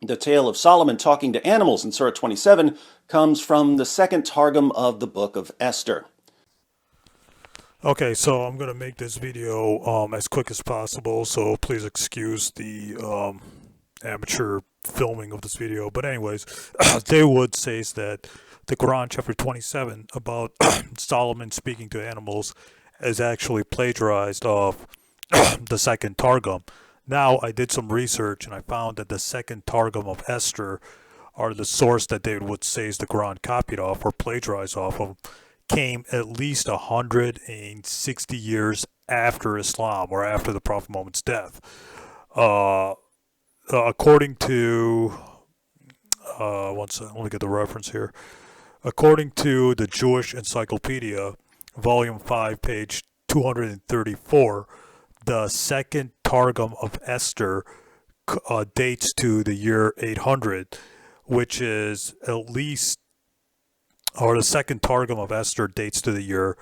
The tale of Solomon talking to animals in Surah 27 comes from the second Targum of the book of Esther. Okay, so I'm gonna make this video as quick as possible, so please excuse the amateur filming of this video. But anyways, David says that the Quran chapter 27 about Solomon speaking to animals is actually plagiarized off the second Targum. Now, I did some research and I found that the second Targum of Esther, or the source that David would say is the Quran copied off or plagiarized off of, came at least 160 years after Islam, or after the Prophet Muhammad's death. According to, one second, let me get the reference here. According to the Jewish Encyclopedia, volume 5, page 234, the second Targum of Esther dates to the year 800, which is at least, or the second Targum of Esther dates to the year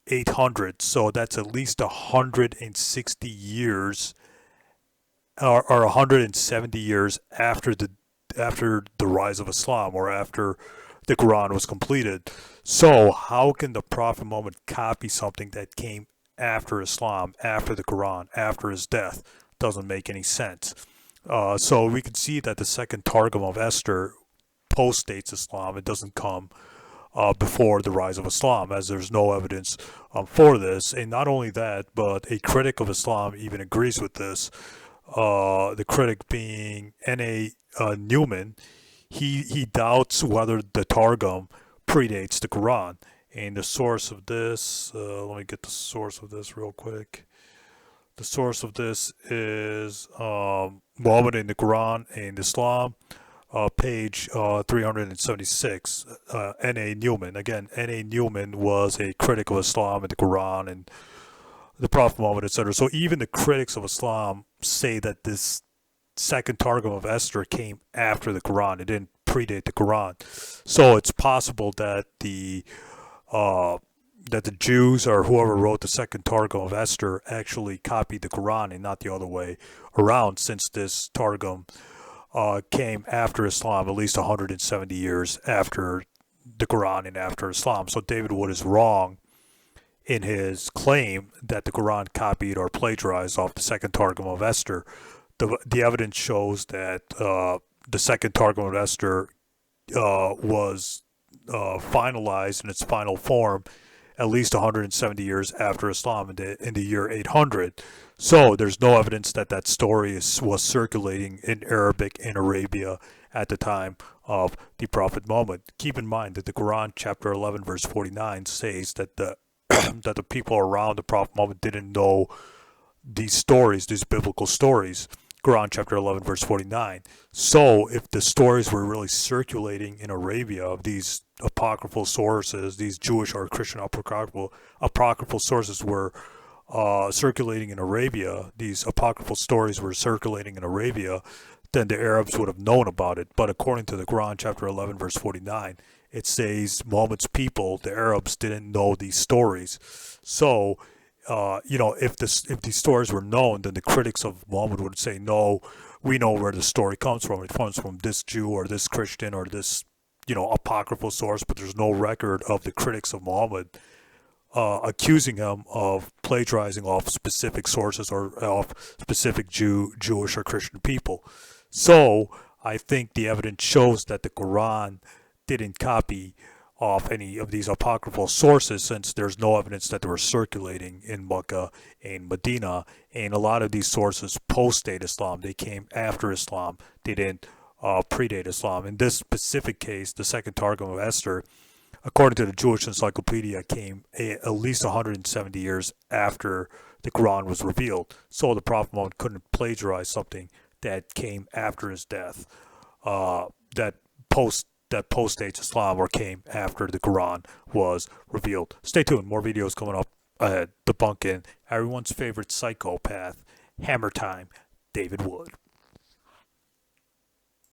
800, so that's at least 160 years, or 170 years after the rise of Islam, or after the Quran was completed. So how can the Prophet Muhammad copy something that came after Islam, after the Quran, after his death? Doesn't make any sense. So we can see that the second Targum of Esther postdates Islam. It doesn't come before the rise of Islam, as there's no evidence for this. And not only that, but a critic of Islam even agrees with this. The critic being N.A. Newman, he doubts whether the Targum predates the Quran. And the source of this, let me get the source of this real quick. The source of this is Muhammad in the Quran and Islam, page 376, N.A. Newman. Again, N.A. Newman was a critic of Islam and the Quran and the Prophet Muhammad, etc. So even the critics of Islam say that this second Targum of Esther came after the Quran. It didn't predate the Quran. So it's possible that the Jews, or whoever wrote the second Targum of Esther, actually copied the Quran and not the other way around, since this Targum came after Islam, at least 170 years after the Quran and after Islam. So David Wood is wrong in his claim that the Quran copied or plagiarized off the second Targum of Esther. The evidence shows that the second Targum of Esther was finalized in its final form at least 170 years after Islam, in the year 800. So there's no evidence that that story was circulating in Arabic in Arabia at the time of the Prophet Muhammad. Keep in mind that the Quran chapter 11 verse 49 says that the that the people around the Prophet Muhammad didn't know these stories, these biblical stories. Quran chapter 11 verse 49. So if the stories were really circulating in Arabia, of these apocryphal sources, these Jewish or Christian apocryphal sources were circulating in Arabia, these apocryphal stories were circulating in Arabia, then the Arabs would have known about it. But according to the Quran chapter 11 verse 49, it says Muhammad's people, the Arabs, didn't know these stories. So if these stories were known, then the critics of Muhammad would say, no, we know where the story comes from. It comes from this Jew or this Christian or this, apocryphal source, but there's no record of the critics of Muhammad accusing him of plagiarizing off specific sources or off specific Jewish or Christian people. So I think the evidence shows that the Quran didn't copy off any of these apocryphal sources, since there's no evidence that they were circulating in Mecca and Medina, and a lot of these sources post-date Islam. They came after Islam. They didn't predate Islam. In this specific case, the second Targum of Esther, according to the Jewish Encyclopedia, came at least 170 years after the Quran was revealed. So the Prophet Muhammad couldn't plagiarize something that came after his death, that postdates Islam or came after the Quran was revealed. Stay tuned. More videos coming up ahead. Debunking everyone's favorite psychopath, Hammer Time, David Wood.